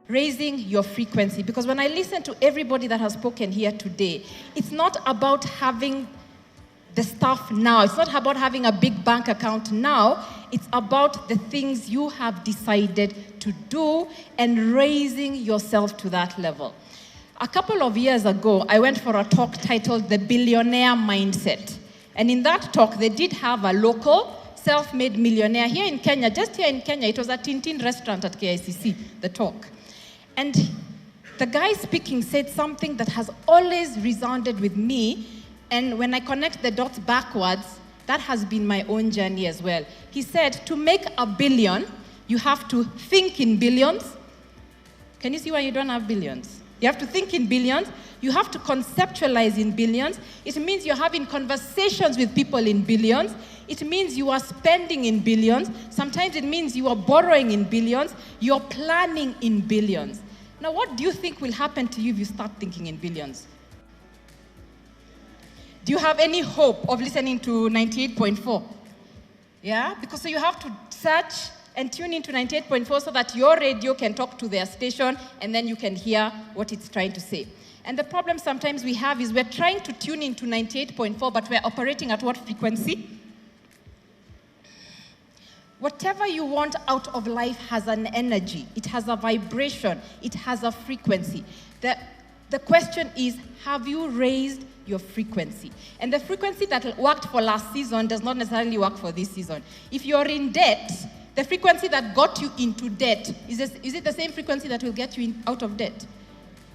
raising your frequency. Because when I listen to everybody that has spoken here today, it's not about having the stuff now. It's not about having a big bank account now. It's about the things you have decided to do and raising yourself to that level. A couple of years ago, I went for a talk titled The Billionaire Mindset. And in that talk, they did have a local self-made millionaire here in Kenya. Just here in Kenya, it was a Tintin restaurant at KICC, the talk. And the guy speaking said something that has always resounded with me. And when I connect the dots backwards, that has been my own journey as well. He said, to make $1 billion, you have to think in billions. Can you see why you don't have billions? You have to think in billions. You have to conceptualize in billions. It means you're having conversations with people in billions. It means you are spending in billions. Sometimes it means you are borrowing in billions. You're planning in billions. Now, what do you think will happen to you if you start thinking in billions? Do you have any hope of listening to 98.4? Yeah? Because so you have to search and tune into 98.4 so that your radio can talk to their station and then you can hear what it's trying to say. And the problem sometimes we have is we're trying to tune into 98.4, but we're operating at what frequency? Whatever you want out of life has an energy. It has a vibration. It has a frequency. The question is, have you raised your frequency? And the frequency that worked for last season does not necessarily work for this season. If you're in debt, the frequency that got you into debt, is it the same frequency that will get you out of debt?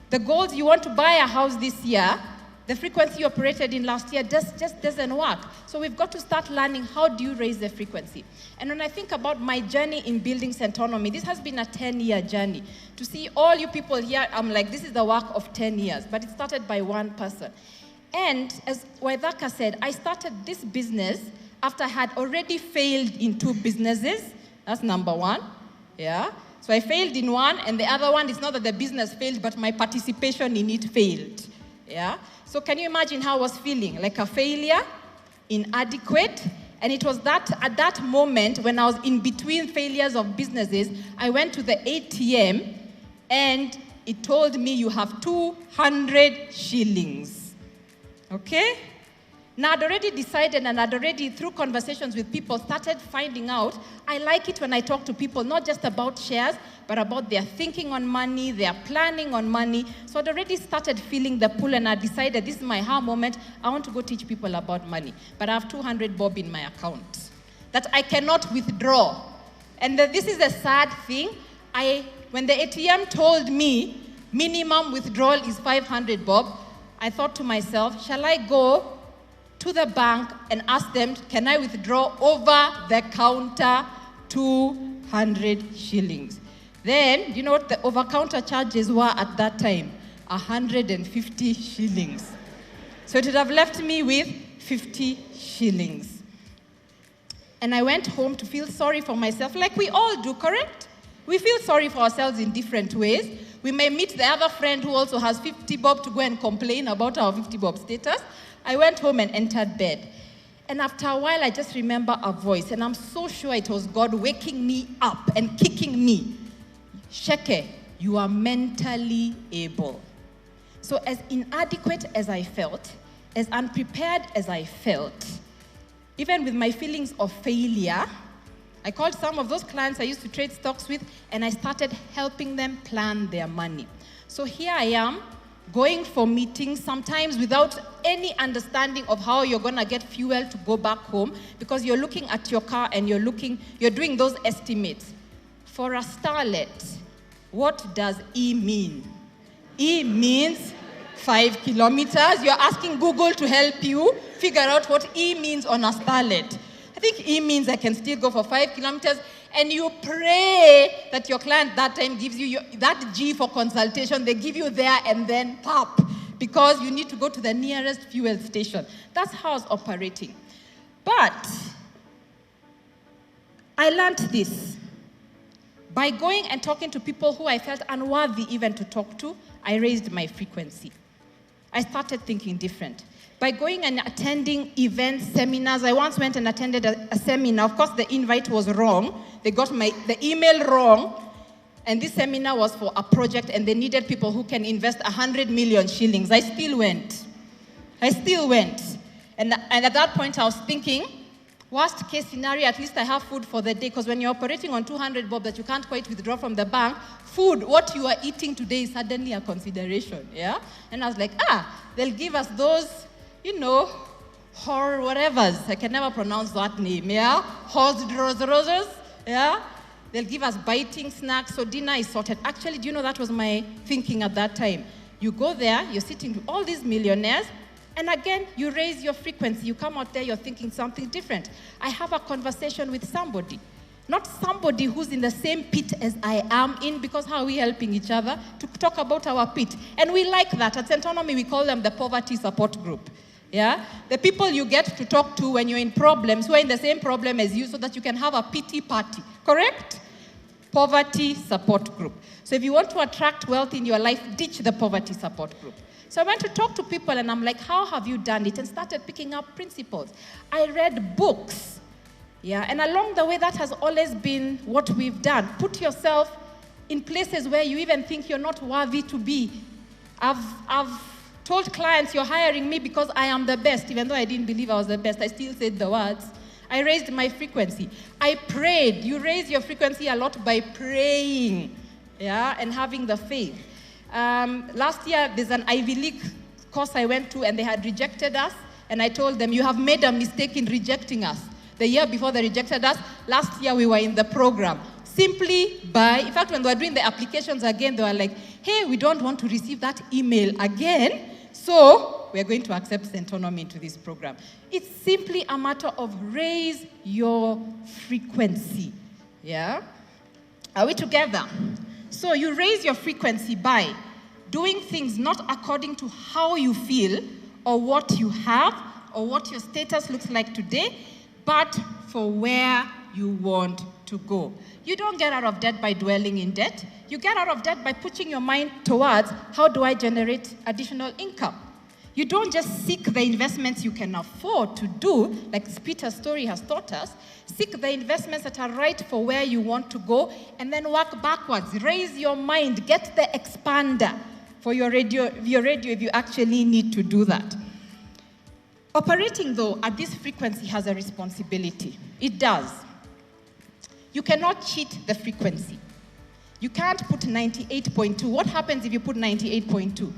The goals you want to buy a house this year, the frequency you operated in last year just doesn't work. So we've got to start learning, how do you raise the frequency? And when I think about my journey in building Centonomy, this has been a 10-year journey. To see all you people here, I'm like, this is the work of 10 years. But it started by one person. And as Waceke said, I started this business after I had already failed in 2 businesses. That's number 1. Yeah. So I failed in one, and the other one is not that the business failed, but my participation in it failed. Yeah. So can you imagine how I was feeling? Like a failure, inadequate. And it was that at that moment when I was in between failures of businesses, I went to the ATM and it told me you have 200 shillings. Okay? Now I'd already decided and I'd already, through conversations with people, started finding out, I like it when I talk to people, not just about shares, but about their thinking on money, their planning on money. So I'd already started feeling the pull and I decided this is my aha moment. I want to go teach people about money. But I have 200 bob in my account that I cannot withdraw. And this is a sad thing. When the ATM told me minimum withdrawal is 500 bob, I thought to myself, shall I go to the bank and ask them, can I withdraw over the counter 200 shillings? Then, you know what the over-counter charges were at that time? 150 shillings. So it would have left me with 50 shillings. And I went home to feel sorry for myself, like we all do, correct? We feel sorry for ourselves in different ways. We may meet the other friend who also has 50 bob to go and complain about our 50 bob status. I went home and entered bed. And after a while, I just remember a voice, and I'm so sure it was God waking me up and kicking me. Sheke, you are mentally able. So as inadequate as I felt, as unprepared as I felt, even with my feelings of failure, I called some of those clients I used to trade stocks with, and I started helping them plan their money. So here I am, going for meetings, sometimes without any understanding of how you're going to get fuel to go back home, because you're looking at your car and you're doing those estimates. For a starlet, what does E mean? E means 5 kilometers. You're asking Google to help you figure out what E means on a starlet. I think E means I can still go for 5 kilometers. And you pray that your client that time gives you that G for consultation. They give you there and then pop, because you need to go to the nearest fuel station. That's how I was operating. But I learned this. By going and talking to people who I felt unworthy even to talk to, I raised my frequency. I started thinking different. By going and attending events, seminars, I once went and attended a seminar. Of course, the invite was wrong. They got the email wrong. And this seminar was for a project, and they needed people who can invest 100 million shillings. I still went. And at that point, I was thinking, worst case scenario, at least I have food for the day, because when you're operating on 200 bob that you can't quite withdraw from the bank, food, what you are eating today is suddenly a consideration, yeah? And I was like, they'll give us those, horror whatevers. I can never pronounce that name, yeah? Roses, yeah? They'll give us biting snacks, so dinner is sorted. Actually, do you know that was my thinking at that time? You go there, you're sitting with all these millionaires, and again, you raise your frequency. You come out there, you're thinking something different. I have a conversation with somebody. Not somebody who's in the same pit as I am in, because how are we helping each other to talk about our pit? And we like that. At Centonomy, we call them the poverty support group. Yeah? The people you get to talk to when you're in problems, who are in the same problem as you, so that you can have a pity party. Correct? Poverty support group. So if you want to attract wealth in your life, ditch the poverty support group. So I went to talk to people, and I'm like, how have you done it? And started picking up principles. I read books. Yeah, and along the way, that has always been what we've done. Put yourself in places where you even think you're not worthy to be. I've told clients, you're hiring me because I am the best. Even though I didn't believe I was the best, I still said the words. I raised my frequency. I prayed. You raise your frequency a lot by praying, yeah, and having the faith. Last year, there's an Ivy League course I went to, and they had rejected us, and I told them, you have made a mistake in rejecting us. The year before they rejected us, last year we were in the program. Simply by, in fact, when they were doing the applications again, they were like, hey, we don't want to receive that email again, so we're going to accept Centonomy into this program. It's simply a matter of raise your frequency, yeah? Are we together? So you raise your frequency by doing things not according to how you feel or what you have or what your status looks like today, but for where you want to go. You don't get out of debt by dwelling in debt. You get out of debt by putting your mind towards, how do I generate additional income? You don't just seek the investments you can afford to do, like Peter's story has taught us. Seek the investments that are right for where you want to go, and then work backwards. Raise your mind. Get the expander for your radio if you actually need to do that. Operating, though, at this frequency has a responsibility. It does. You cannot cheat the frequency. You can't put 98.2. What happens if you put 98.2?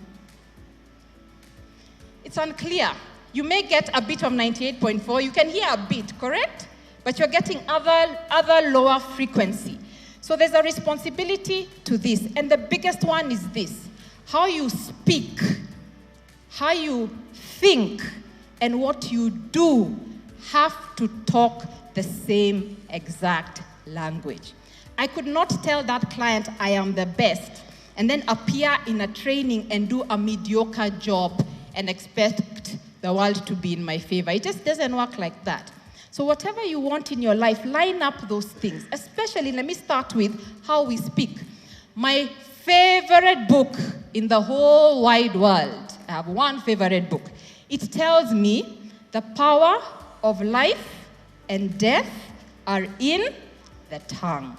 It's unclear. You may get a bit of 98.4. You can hear a bit, correct? But you're getting other lower frequency. So there's a responsibility to this. And the biggest one is this. How you speak, how you think, and what you do have to talk the same exact language. I could not tell that client I am the best and then appear in a training and do a mediocre job and expect the world to be in my favor. It just doesn't work like that. So whatever you want in your life, line up those things. Especially, let me start with how we speak. My favorite book in the whole wide world, I have one favorite book. It tells me the power of life and death are in the tongue.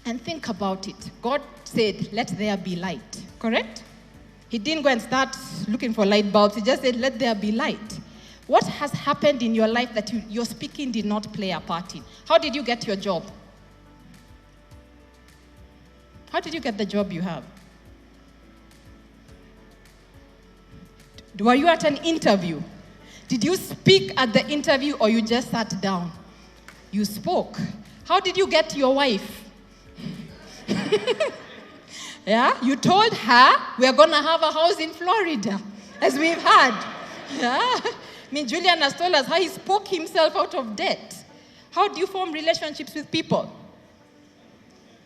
And think about it. God said, let there be light, correct? He didn't go and start looking for light bulbs. He just said, let there be light. What has happened in your life that your speaking did not play a part in? How did you get your job? How did you get the job you have? Were you at an interview? Did you speak at the interview or you just sat down? You spoke. How did you get your wife? Yeah, you told her we're going to have a house in Florida, as we've had. Yeah, I mean, Julian has told us how he spoke himself out of debt. How do you form relationships with people?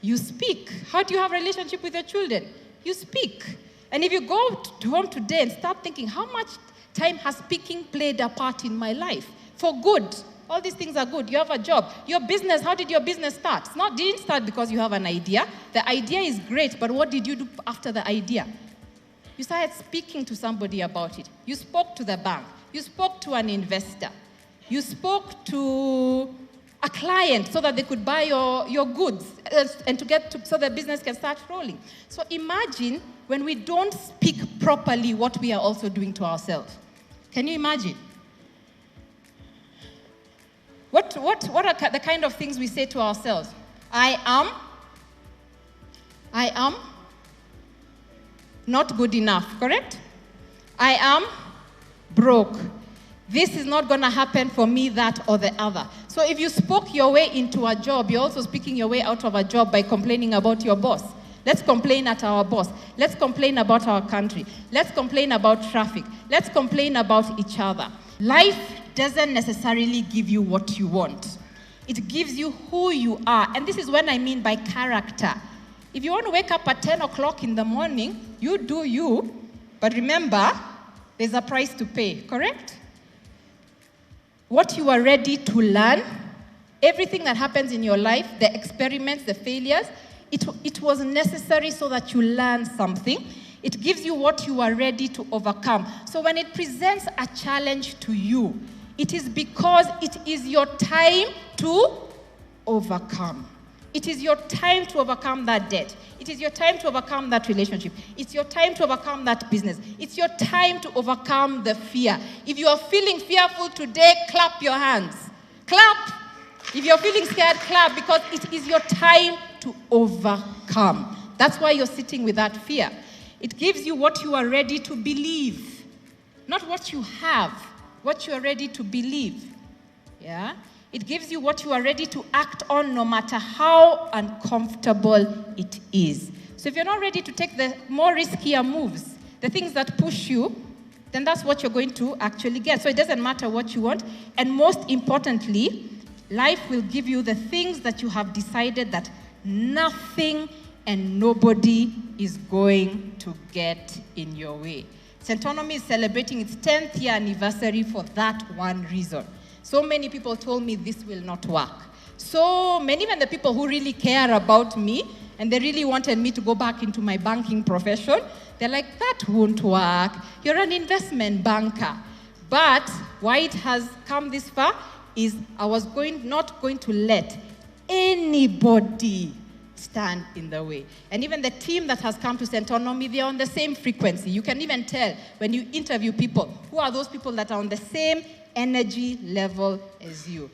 You speak. How do you have a relationship with your children? You speak. And if you go home today and start thinking, how much time has speaking played a part in my life? For good. All these things are good. You have a job. Your business, how did your business start? Didn't start because you have an idea. The idea is great, but what did you do after the idea? You started speaking to somebody about it. You spoke to the bank. You spoke to an investor. You spoke to a client so that they could buy your goods and so the business can start rolling. So imagine when we don't speak properly what we are also doing to ourselves. Can you imagine? What are the kind of things we say to ourselves? I am not good enough, correct? I am broke. This is not going to happen for me, that or the other. So if you spoke your way into a job, you're also speaking your way out of a job by complaining about your boss. Let's complain at our boss. Let's complain about our country. Let's complain about traffic. Let's complain about each other. Life doesn't necessarily give you what you want. It gives you who you are. And this is what I mean by character. If you want to wake up at 10 o'clock in the morning, you do you. But remember, there's a price to pay, correct? What you are ready to learn, everything that happens in your life, the experiments, the failures, it was necessary so that you learn something. It gives you what you are ready to overcome. So when it presents a challenge to you, it is because it is your time to overcome. It is your time to overcome that debt. It is your time to overcome that relationship. It's your time to overcome that business. It's your time to overcome the fear. If you are feeling fearful today, clap your hands. Clap. If you're feeling scared, clap, because it is your time to overcome. That's why you're sitting with that fear. It gives you what you are ready to believe, not what you have, what you are ready to believe. Yeah? It gives you what you are ready to act on no matter how uncomfortable it is. So if you're not ready to take the more riskier moves, the things that push you, then that's what you're going to actually get. So it doesn't matter what you want. And most importantly, life will give you the things that you have decided that nothing and nobody is going to get in your way. Centonomy is celebrating its 10th year anniversary for that one reason. So many people told me this will not work. So many, even the people who really care about me, and they really wanted me to go back into my banking profession, they're like, that won't work. You're an investment banker. But why it has come this far is I was not going to let anybody stand in the way. And even the team that has come to Centonomy, they're on the same frequency. You can even tell when you interview people, who are those people that are on the same energy level as you.